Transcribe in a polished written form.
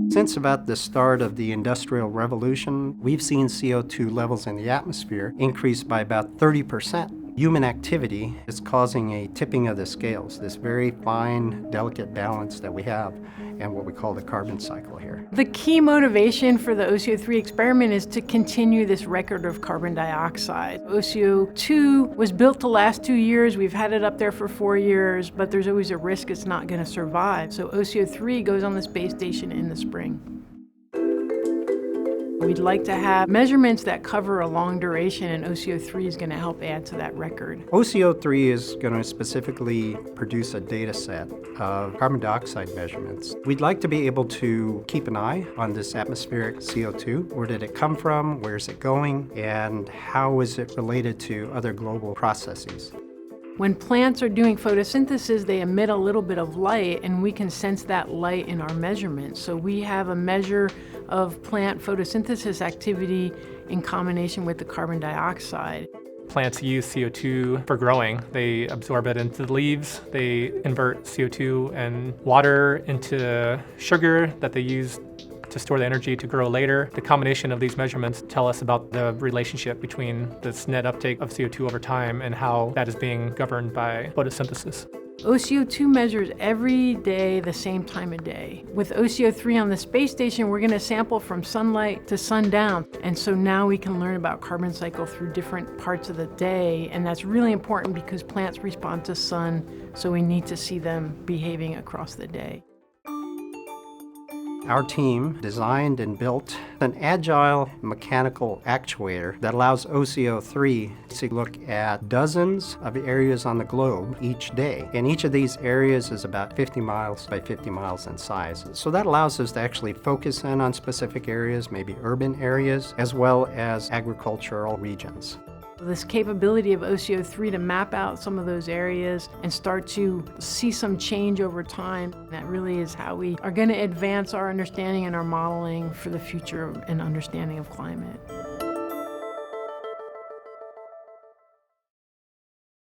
Since about the start of the Industrial Revolution, we've seen CO2 levels in the atmosphere increase by about 30%. Human activity is causing a tipping of the scales, this very fine, delicate balance that we have and what we call the carbon cycle here. The key motivation for the OCO-3 experiment is to continue this record of carbon dioxide. OCO-2 was built to last 2 years. We've had it up there for 4 years, but there's always a risk it's not going to survive. So OCO-3 goes on the space station in the spring. We'd like to have measurements that cover a long duration, and OCO-3 is going to help add to that record. OCO-3 is going to specifically produce a data set of carbon dioxide measurements. We'd like to be able to keep an eye on this atmospheric CO2. Where did it come from? Where's it going? And how is it related to other global processes? When plants are doing photosynthesis, they emit a little bit of light, and we can sense that light in our measurements. So we have a measure of plant photosynthesis activity in combination with the carbon dioxide. Plants use CO2 for growing. They absorb it into the leaves. They invert CO2 and water into sugar that they use to store the energy to grow later. The combination of these measurements tell us about the relationship between this net uptake of CO2 over time and how that is being governed by photosynthesis. OCO-2 measures every day the same time of day. With OCO-3 on the space station, we're going to sample from sunlight to sundown. And so now we can learn about carbon cycle through different parts of the day. And that's really important because plants respond to sun, so we need to see them behaving across the day. Our team designed and built an agile mechanical actuator that allows OCO-3 to look at dozens of areas on the globe each day. And each of these areas is about 50 miles by 50 miles in size. So that allows us to actually focus in on specific areas, maybe urban areas, as well as agricultural regions. This capability of OCO-3 to map out some of those areas and start to see some change over time, that really is how we are going to advance our understanding and our modeling for the future and understanding of climate.